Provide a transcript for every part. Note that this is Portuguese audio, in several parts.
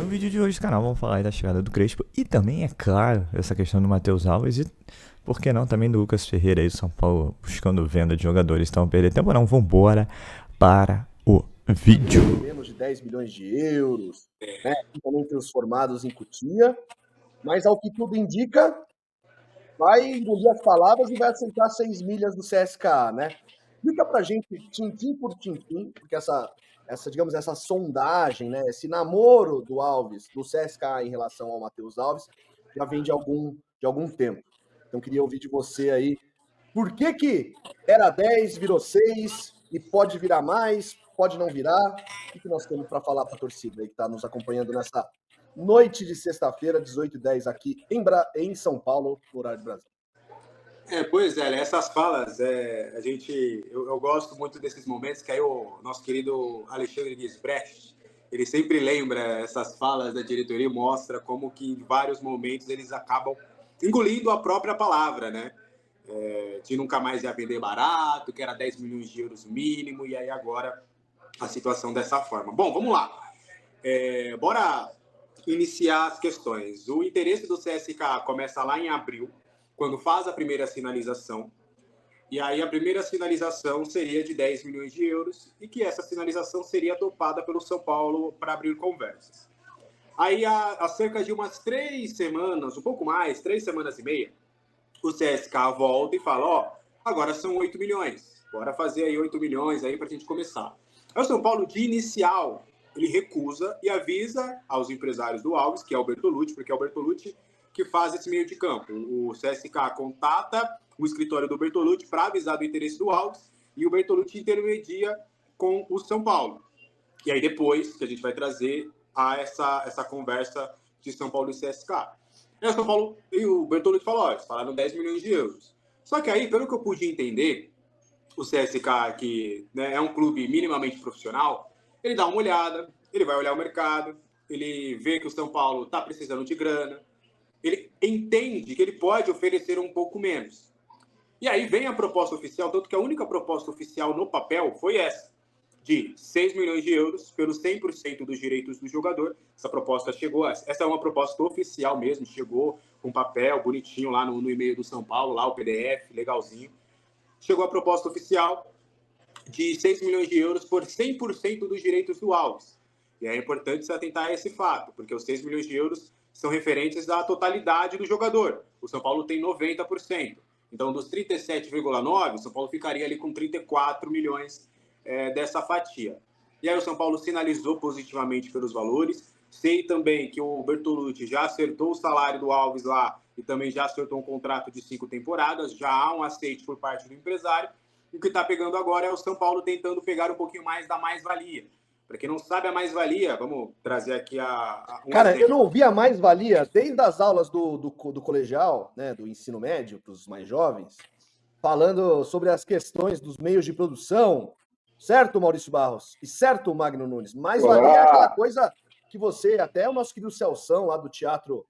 No vídeo de hoje do canal vamos falar aí da chegada do Crespo e também, é claro, essa questão do Matheus Alves e, por que não, também do Lucas Ferreira aí do São Paulo buscando venda de jogadores. Então, perder tempo não, vambora para o vídeo. Menos de 10 milhões de euros, né, também transformados em cutia, mas ao que tudo indica, vai engolir as palavras e vai aceitar 6 milhas do CSKA, né? Explica pra gente, tintim por tintim, porque digamos, essa sondagem, né, esse namoro do Alves, do CSKA em relação ao Matheus Alves, já vem de algum tempo. Então, queria ouvir de você aí, por que era 10, virou 6 e pode virar mais, pode não virar? O que nós temos para falar para a torcida aí que está nos acompanhando nessa noite de sexta-feira, 18h10, aqui em São Paulo, no horário de Brasília? Pois é, essas falas, eu gosto muito desses momentos que aí o nosso querido Alexandre Gisbrecht, ele sempre lembra essas falas da diretoria e mostra como que em vários momentos eles acabam engolindo a própria palavra, né? De nunca mais ia vender barato, que era 10 milhões de euros mínimo, e aí agora a situação dessa forma. Bom, vamos lá. Bora iniciar as questões. O interesse do CSKA começa lá em abril, quando faz a primeira sinalização, e aí a primeira sinalização seria de 10 milhões de euros, e que essa sinalização seria topada pelo São Paulo para abrir conversas. Aí, há cerca de umas 3 semanas, um pouco mais, 3 semanas e meia, o CSKA volta e fala, agora são 8 milhões, bora fazer aí 8 milhões aí para a gente começar. Aí o São Paulo, de inicial, ele recusa e avisa aos empresários do Alves, que é o Bertolucci, porque é o Bertolucci que faz esse meio de campo. O CSKA contata o escritório do Bertolucci para avisar do interesse do Alves e o Bertolucci intermedia com o São Paulo. E aí depois que a gente vai trazer essa conversa de São Paulo e CSKA. E o São Paulo e o Bertolucci eles falaram 10 milhões de euros. Só que aí, pelo que eu pude entender, o CSKA, que, né, é um clube minimamente profissional, ele dá uma olhada, ele vai olhar o mercado, ele vê que o São Paulo está precisando de grana, ele entende que ele pode oferecer um pouco menos. E aí vem a proposta oficial, tanto que a única proposta oficial no papel foi essa, de 6 milhões de euros pelos 100% dos direitos do jogador. Essa proposta chegou, essa é uma proposta oficial mesmo, chegou com papel bonitinho lá no e-mail do São Paulo, lá o PDF, legalzinho. Chegou a proposta oficial de 6 milhões de euros por 100% dos direitos do Alves. E é importante se atentar a esse fato, porque os 6 milhões de euros são referentes à totalidade do jogador. O São Paulo tem 90%. Então, dos 37,9%, o São Paulo ficaria ali com 34 milhões dessa fatia. E aí o São Paulo sinalizou positivamente pelos valores. Sei também que o Bertolucci já acertou o salário do Alves lá e também já acertou um contrato de 5 temporadas. Já há um aceite por parte do empresário. O que está pegando agora é o São Paulo tentando pegar um pouquinho mais da mais-valia. Para quem não sabe a mais-valia, vamos trazer aqui Cara, exemplo. Eu não ouvi a mais-valia desde as aulas do colegial, né, do ensino médio, para os mais jovens, falando sobre as questões dos meios de produção, certo, Maurício Barros? E certo, Magno Nunes? Mais-valia é aquela coisa que você, até o nosso querido Celção, lá do Teatro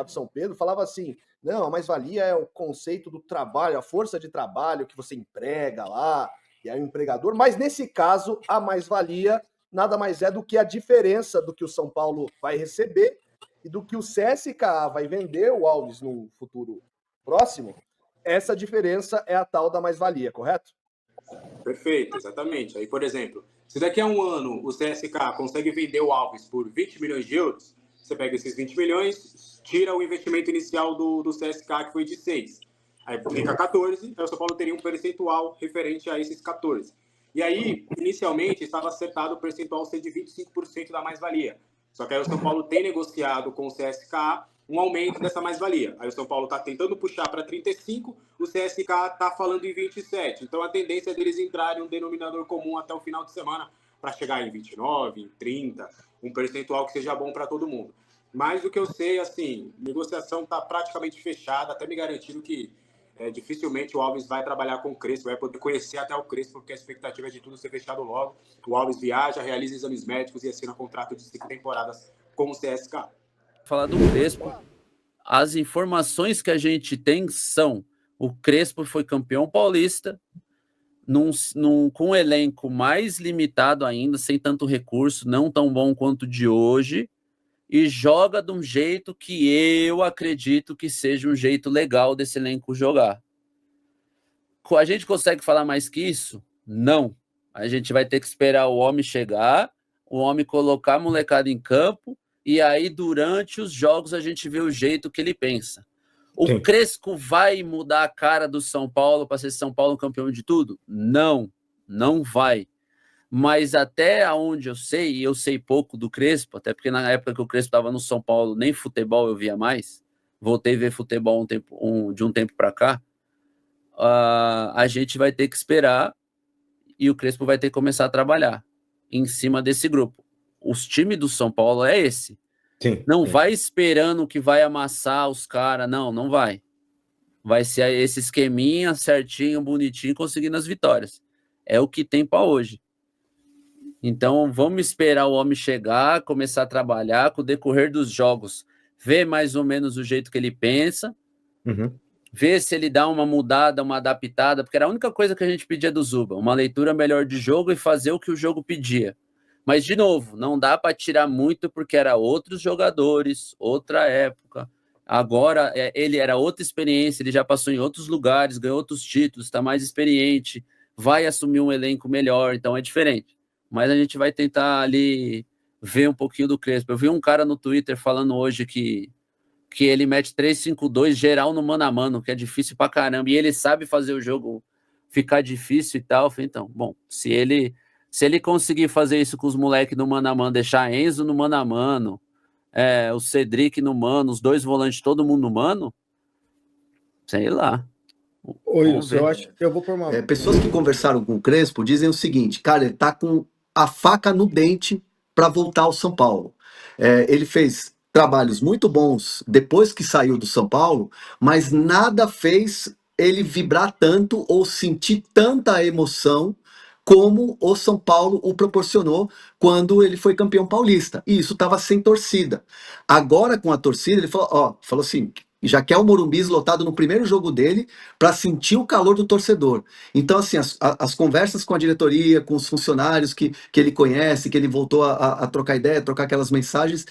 São Pedro, falava assim, não, a mais-valia é o conceito do trabalho, a força de trabalho que você emprega lá, e aí o empregador, mas nesse caso, a mais-valia nada mais é do que a diferença do que o São Paulo vai receber e do que o CSKA vai vender o Alves no futuro próximo. Essa diferença é a tal da mais-valia, correto? Perfeito, exatamente. Aí, por exemplo, se daqui a um ano o CSKA consegue vender o Alves por 20 milhões de euros, você pega esses 20 milhões, tira o investimento inicial do CSKA, que foi de 6. Aí fica 14, aí o São Paulo teria um percentual referente a esses 14. E aí, inicialmente, estava acertado o percentual ser de 25% da mais-valia. Só que aí o São Paulo tem negociado com o CSKA um aumento dessa mais-valia. Aí o São Paulo está tentando puxar para 35, o CSKA está falando em 27. Então a tendência é deles entrarem um denominador comum até o final de semana para chegar em 29, em 30, um percentual que seja bom para todo mundo. Mas o que eu sei, assim, negociação está praticamente fechada, até me garantindo que dificilmente o Alves vai trabalhar com o Crespo, vai poder conhecer até o Crespo, porque a expectativa é de tudo ser fechado logo. O Alves viaja, realiza exames médicos e assina contrato de 5 temporadas com o CSKA. Falar do Crespo, as informações que a gente tem são: o Crespo foi campeão paulista, com um elenco mais limitado ainda, sem tanto recurso, não tão bom quanto o de hoje, e joga de um jeito que eu acredito que seja um jeito legal desse elenco jogar. A gente consegue falar mais que isso? Não. A gente vai ter que esperar o homem chegar, o homem colocar a molecada em campo, e aí durante os jogos a gente vê o jeito que ele pensa. O Sim. Crespo vai mudar a cara do São Paulo para ser São Paulo campeão de tudo? Não, não vai. Mas até onde eu sei, e eu sei pouco do Crespo, até porque na época que o Crespo estava no São Paulo, nem futebol eu via mais, voltei a ver futebol de um tempo para cá, a gente vai ter que esperar e o Crespo vai ter que começar a trabalhar em cima desse grupo. Os times do São Paulo é esse. Sim, não sim. vai esperando que vai amassar os caras, não vai. Vai ser esse esqueminha certinho, bonitinho, conseguindo as vitórias. É o que tem para hoje. Então, vamos esperar o homem chegar, começar a trabalhar, com o decorrer dos jogos, ver mais ou menos o jeito que ele pensa, ver se ele dá uma mudada, uma adaptada, porque era a única coisa que a gente pedia do Zuba, uma leitura melhor de jogo e fazer o que o jogo pedia. Mas, de novo, não dá para tirar muito, porque era outros jogadores, outra época. Agora, ele era outra experiência, ele já passou em outros lugares, ganhou outros títulos, está mais experiente, vai assumir um elenco melhor, então é diferente. Mas a gente vai tentar ali ver um pouquinho do Crespo. Eu vi um cara no Twitter falando hoje que ele mete 3-5-2 geral no mano a mano, que é difícil pra caramba, e ele sabe fazer o jogo ficar difícil e tal. Eu falei, então, bom, se ele conseguir fazer isso com os moleques no mano a mano, deixar Enzo no mano a mano, o Cedric no mano, os dois volantes, todo mundo no mano, sei lá. Oi, eu acho que eu vou por uma... Pessoas que conversaram com o Crespo dizem o seguinte, cara, ele tá com a faca no dente para voltar ao São Paulo. Ele fez trabalhos muito bons depois que saiu do São Paulo, mas nada fez ele vibrar tanto ou sentir tanta emoção como o São Paulo o proporcionou quando ele foi campeão paulista. E isso estava sem torcida. Agora, com a torcida, ele falou assim, já quer o Morumbi lotado no primeiro jogo dele para sentir o calor do torcedor. Então, assim, as conversas com a diretoria, com os funcionários que ele conhece, que ele voltou a trocar ideia, trocar aquelas mensagens,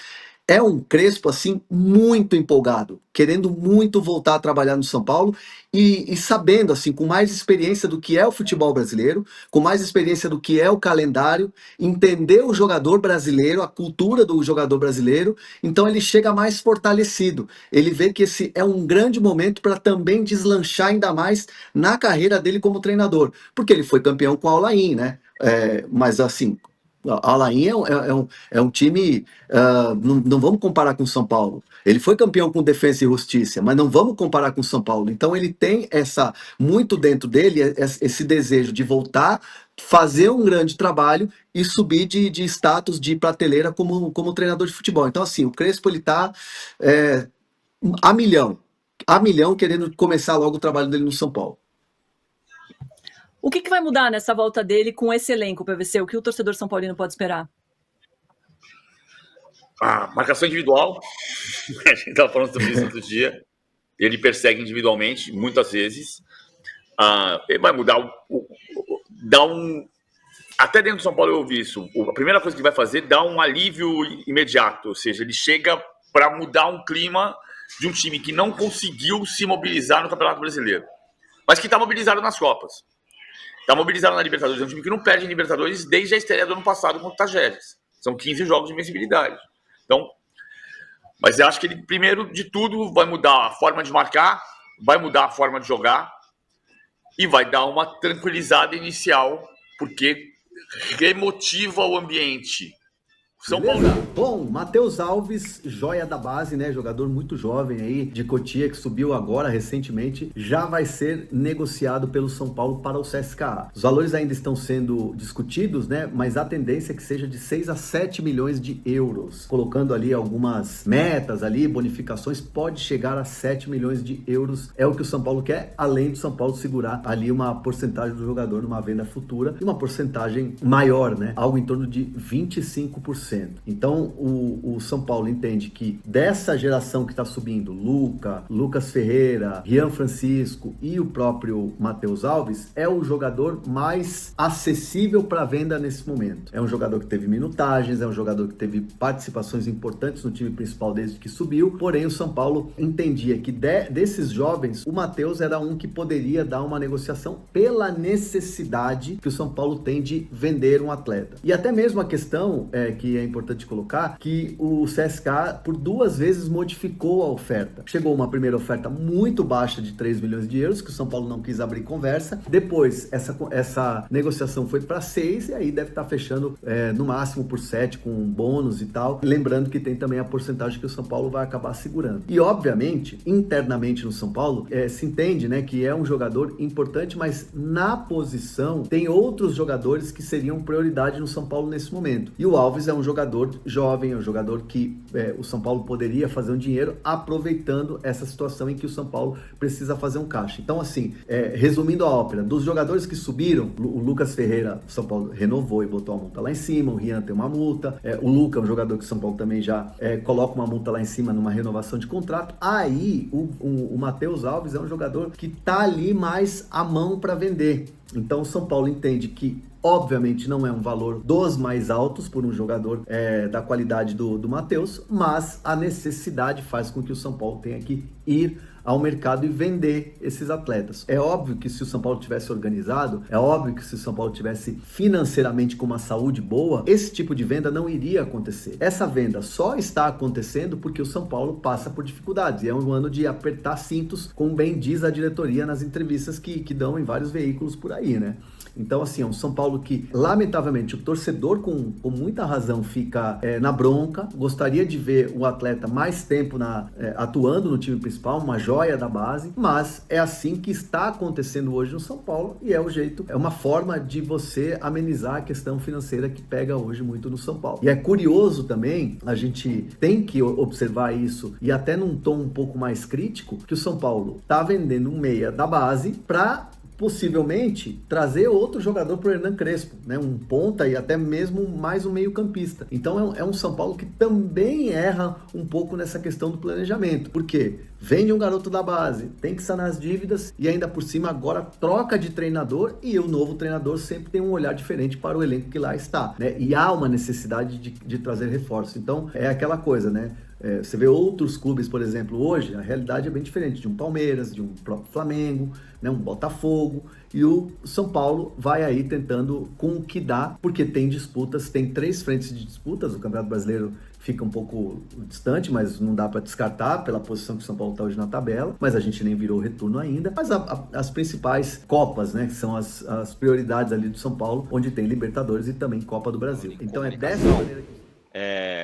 é um Crespo, assim, muito empolgado, querendo muito voltar a trabalhar no São Paulo e sabendo, assim, com mais experiência do que é o futebol brasileiro, com mais experiência do que é o calendário, entender o jogador brasileiro, a cultura do jogador brasileiro, então ele chega mais fortalecido. Ele vê que esse é um grande momento para também deslanchar ainda mais na carreira dele como treinador, porque ele foi campeão com o Al-Ain, né? Mas, assim... A Al-Ain é um time, não vamos comparar com o São Paulo. Ele foi campeão com Defensa e Justiça, mas não vamos comparar com o São Paulo. Então ele tem muito dentro dele esse desejo de voltar, fazer um grande trabalho e subir de status, de prateleira como treinador de futebol. Então, assim, o Crespo ele está a milhão querendo começar logo o trabalho dele no São Paulo. O que vai mudar nessa volta dele com esse elenco, PVC? O que o torcedor são paulino pode esperar? Marcação individual. A gente estava falando sobre isso outro dia. Ele persegue individualmente, muitas vezes. Ele vai mudar até dentro do São Paulo eu ouvi isso. A primeira coisa que ele vai fazer é dar um alívio imediato. Ou seja, ele chega para mudar um clima de um time que não conseguiu se mobilizar no Campeonato Brasileiro, mas que está mobilizado nas Copas. Está mobilizado na Libertadores, é um time que não perde em Libertadores desde a estreia do ano passado contra o Tajeres. São 15 jogos de invencibilidade. Então, mas eu acho que ele, primeiro de tudo, vai mudar a forma de marcar, vai mudar a forma de jogar e vai dar uma tranquilizada inicial, porque remotiva o ambiente. São Paulo. Bom, Matheus Alves, joia da base, né? Jogador muito jovem aí, de Cotia, que subiu agora recentemente, já vai ser negociado pelo São Paulo para o CSKA. Os valores ainda estão sendo discutidos, né? Mas a tendência é que seja de 6 a 7 milhões de euros. Colocando ali algumas metas ali, bonificações, pode chegar a 7 milhões de euros. É o que o São Paulo quer, além do São Paulo segurar ali uma porcentagem do jogador numa venda futura e uma porcentagem maior, né? Algo em torno de 25%. 100%. Então, o São Paulo entende que dessa geração que está subindo, Lucas Ferreira, Rian Francisco e o próprio Matheus Alves, é o jogador mais acessível para venda nesse momento. É um jogador que teve minutagens, é um jogador que teve participações importantes no time principal desde que subiu, porém o São Paulo entendia que desses jovens, o Matheus era um que poderia dar uma negociação pela necessidade que o São Paulo tem de vender um atleta. E até mesmo a questão que é importante colocar, que o CSKA por 2 vezes modificou a oferta. Chegou uma primeira oferta muito baixa de 3 milhões de euros, que o São Paulo não quis abrir conversa. Depois, essa negociação foi para 6 e aí deve estar fechando no máximo por 7, com bônus e tal. Lembrando que tem também a porcentagem que o São Paulo vai acabar segurando. E, obviamente, internamente no São Paulo, se entende, né, que é um jogador importante, mas na posição tem outros jogadores que seriam prioridade no São Paulo nesse momento. E o Alves é um jogador jovem, é um jogador que o São Paulo poderia fazer um dinheiro aproveitando essa situação em que o São Paulo precisa fazer um caixa. Então, assim, resumindo a ópera, dos jogadores que subiram, o Lucas Ferreira, o São Paulo renovou e botou a multa lá em cima, o Rian tem uma multa, o Luca é um jogador que o São Paulo também já coloca uma multa lá em cima numa renovação de contrato. Aí, o Matheus Alves é um jogador que tá ali mais à mão para vender. Então, o São Paulo entende que obviamente não é um valor dos mais altos por um jogador da qualidade do Matheus, mas a necessidade faz com que o São Paulo tenha que ir ao mercado e vender esses atletas. É óbvio que se o São Paulo tivesse organizado, é óbvio que se o São Paulo tivesse financeiramente com uma saúde boa, esse tipo de venda não iria acontecer. Essa venda só está acontecendo porque o São Paulo passa por dificuldades. E é um ano de apertar cintos, como bem diz a diretoria nas entrevistas que dão em vários veículos por aí, né? Então, assim, é um São Paulo que, lamentavelmente, o torcedor com muita razão fica na bronca, gostaria de ver o atleta mais tempo atuando no time principal, uma joia da base, mas é assim que está acontecendo hoje no São Paulo e é uma forma de você amenizar a questão financeira que pega hoje muito no São Paulo. E é curioso também, a gente tem que observar isso e até num tom um pouco mais crítico, que o São Paulo está vendendo um meia da base para possivelmente trazer outro jogador para o Hernan Crespo, né? Um ponta e até mesmo mais um meio campista. Então é um São Paulo que também erra um pouco nessa questão do planejamento, porque vende um garoto da base, tem que sanar as dívidas e ainda por cima agora troca de treinador e o novo treinador sempre tem um olhar diferente para o elenco que lá está, né? E há uma necessidade de trazer reforço. Então é aquela coisa, né? Você vê outros clubes, por exemplo, hoje a realidade é bem diferente de um Palmeiras, de um próprio Flamengo, né, um Botafogo, e o São Paulo vai aí tentando com o que dá, porque tem disputas, tem 3 frentes de disputas, o Campeonato Brasileiro fica um pouco distante, mas não dá para descartar pela posição que o São Paulo está hoje na tabela, mas a gente nem virou retorno ainda, mas as principais Copas, né, que são as prioridades ali do São Paulo, onde tem Libertadores e também Copa do Brasil. Então é dessa maneira que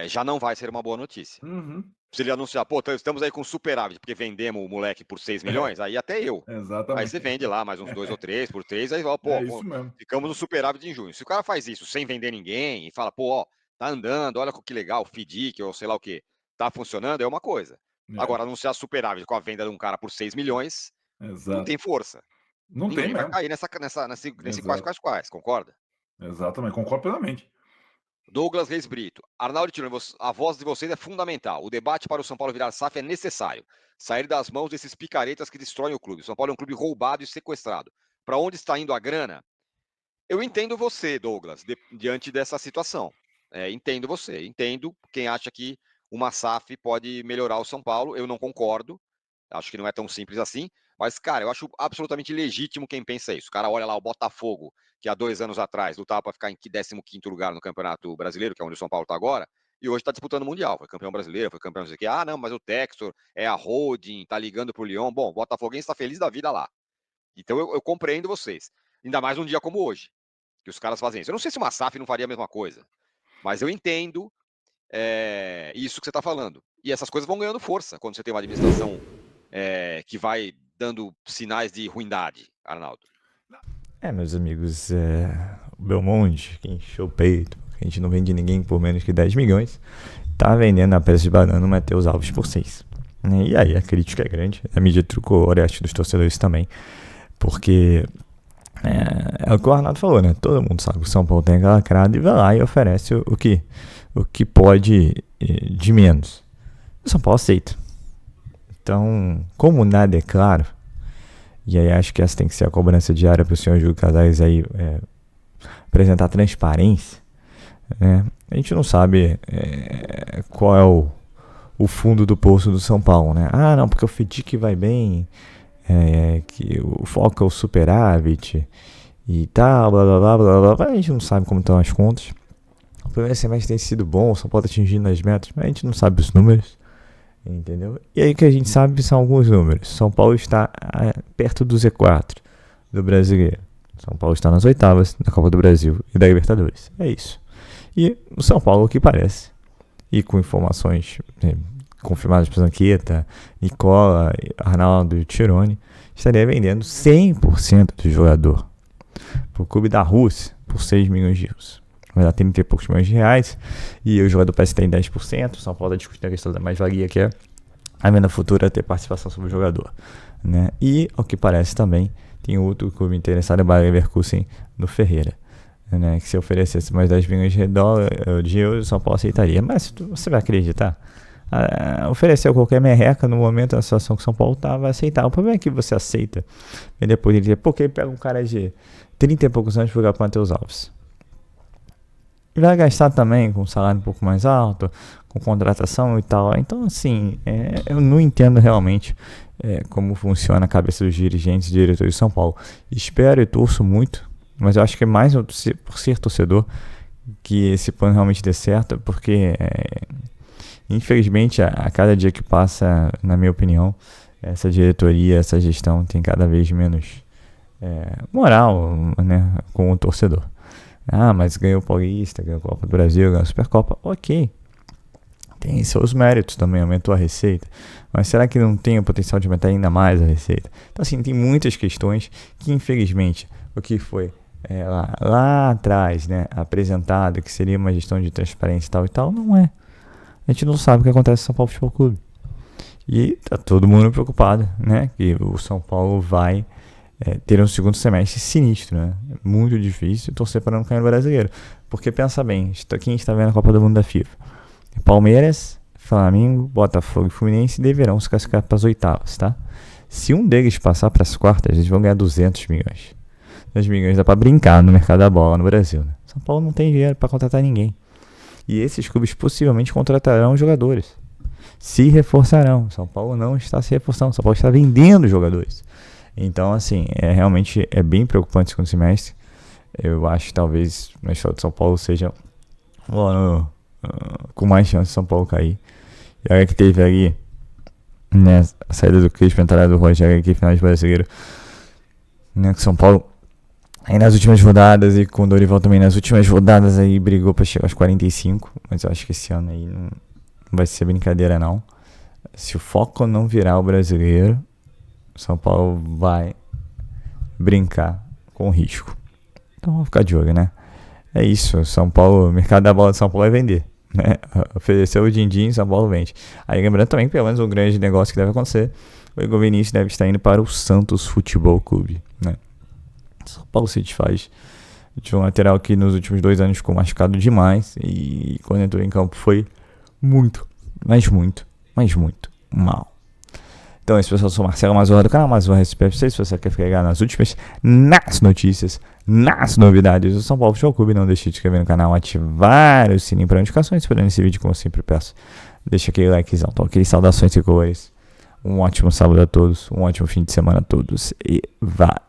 já não vai ser uma boa notícia. Uhum. Se ele anunciar, estamos aí com superávit, porque vendemos o moleque por 6 milhões, aí até eu. Exatamente. Aí você vende lá mais uns 2 ou 3 por 3, aí isso mesmo. ficamos no superávit em junho. Se o cara faz isso sem vender ninguém e fala, tá andando, olha que legal, FIDIC ou sei lá o que, tá funcionando, é uma coisa. Agora, anunciar superávit com a venda de um cara por 6 milhões, não tem força. Ninguém vai cair nesse quais, concorda? Exatamente, concordo plenamente. Douglas Reis Brito. Arnaldo Tironi, a voz de vocês é fundamental. O debate para o São Paulo virar SAF é necessário. Sair das mãos desses picaretas que destroem o clube. O São Paulo é um clube roubado e sequestrado. Para onde está indo a grana? Eu entendo você, Douglas, diante dessa situação. Entendo você. Entendo quem acha que uma SAF pode melhorar o São Paulo. Eu não concordo. Acho que não é tão simples assim. Mas, cara, eu acho absolutamente legítimo quem pensa isso. O cara olha lá o Botafogo, que há 2 anos atrás lutava para ficar em 15º lugar no Campeonato Brasileiro, que é onde o São Paulo está agora, e hoje está disputando o Mundial. Foi campeão brasileiro, foi campeão não sei o quê. Ah, não, mas o Textor é a holding, tá ligando pro Lyon. Bom, o Botafoguense está feliz da vida lá. Então eu compreendo vocês. Ainda mais num dia como hoje, que os caras fazem isso. Eu não sei se uma SAF não faria a mesma coisa, mas eu entendo isso que você está falando. E essas coisas vão ganhando força quando você tem uma administração que vai dando sinais de ruindade, Arnaldo. Meus amigos, o Belmonte, que encheu o peito, que a gente não vende ninguém por menos que 10 milhões, tá vendendo a peça de banana o Matheus Alves por 6. E aí a crítica é grande, a mídia trucou, olha, acho dos torcedores também, porque é o que o Arnaldo falou, né? Todo mundo sabe que o São Paulo tem aquela cara e vai lá e oferece o que o que pode de menos. O São Paulo aceita. Então, como nada é claro, e aí acho que essa tem que ser a cobrança diária para o senhor Júlio Casares aí apresentar transparência, né? A gente não sabe qual é o fundo do poço do São Paulo, né? Ah, não, porque o FDIC vai bem, que o foco é o superávit e tal, blá blá blá blá blá. A gente não sabe como estão as contas. O primeiro semestre tem sido bom, o São Paulo está atingindo as metas, mas a gente não sabe os números, entendeu? E aí o que a gente sabe são alguns números. São Paulo está perto do Z4 do Brasileiro. São Paulo está nas oitavas da Copa do Brasil e da Libertadores. É isso. E o São Paulo, o que parece, e com informações confirmadas por Zanqueta, Nicola, Arnaldo e Tirone, estaria vendendo 100% do jogador para o clube da Rússia por 6 milhões de euros. Vai dar 30 e poucos milhões de reais. E o jogador parece ter 10%. O São Paulo está discutindo a questão da mais-valia, que é a venda futura ter participação sobre o jogador, né? E, ao que parece também, tem outro clube interessado, o Bayer Leverkusen, no Ferreira, né? Que se oferecesse mais 10 milhões de euros, o São Paulo aceitaria. Mas você vai acreditar? Ofereceu qualquer merreca no momento da situação que o São Paulo tá, vai aceitar. O problema é que você aceita e depois ele diz, porque ele pega um cara de 30 e poucos anos para jogar para o Matheus Alves. E vai gastar também com um salário um pouco mais alto, com contratação e tal. Então, assim, eu não entendo realmente como funciona a cabeça dos dirigentes e diretores de São Paulo. Espero e torço muito, mas eu acho que é mais por ser torcedor que esse plano realmente dê certo, porque infelizmente a cada dia que passa, na minha opinião, essa diretoria, essa gestão tem cada vez menos moral, né, com o torcedor. Ah, mas ganhou o Paulista, ganhou a Copa do Brasil, ganhou a Supercopa, ok. Tem seus méritos também, aumentou a receita. Mas será que não tem o potencial de aumentar ainda mais a receita? Então, assim, tem muitas questões que, infelizmente, o que foi lá atrás, né, apresentado, que seria uma gestão de transparência e tal, não é. A gente não sabe o que acontece no São Paulo Futebol Clube. E tá todo mundo preocupado, né, que o São Paulo vai ter um segundo semestre sinistro, né? Muito difícil torcer para não cair no Brasileiro. Porque pensa bem, quem está vendo a Copa do Mundo da FIFA? Palmeiras, Flamengo, Botafogo e Fluminense deverão se classificar para as oitavas, tá? Se um deles passar para as quartas, eles vão ganhar 200 milhões. 200 milhões dá para brincar no mercado da bola no Brasil, né? São Paulo não tem dinheiro para contratar ninguém. E esses clubes possivelmente contratarão jogadores. Se reforçarão. São Paulo não está se reforçando. São Paulo está vendendo jogadores. Então, assim, realmente é bem preocupante esse segundo semestre. Eu acho que talvez na história de São Paulo seja o ano com mais chance de São Paulo cair. E olha que teve ali, né, a saída do Crespo, a entrada do Rogério aqui, final de Brasileiro, né, que São Paulo aí nas últimas rodadas, e com o Dorival também nas últimas rodadas aí brigou para chegar aos 45, mas eu acho que esse ano aí não vai ser brincadeira não. Se o foco não virar o Brasileiro, São Paulo vai brincar com risco. Então vamos ficar de olho, né? É isso, São Paulo, o mercado da bola de São Paulo é vender, né? Ofereceu o din-din, São Paulo vende. Aí lembrando também que pelo menos um grande negócio que deve acontecer, o Igor Vinícius deve estar indo para o Santos Futebol Clube, né? São Paulo se desfaz de um lateral que nos últimos 2 anos ficou machucado demais e quando entrou em campo foi muito mal. Então, esse pessoal, eu sou Marcelo Mazorra do canal Mazorra SPFC. Se você quer ficar nas últimas, nas notícias, nas novidades do São Paulo Futebol Clube, não deixe de se inscrever no canal, ativar o sininho para notificações. Esperando esse vídeo, como eu sempre peço, deixa aquele likezão, então, aqueles saudações tricolores. Um ótimo sábado a todos, um ótimo fim de semana a todos e valeu!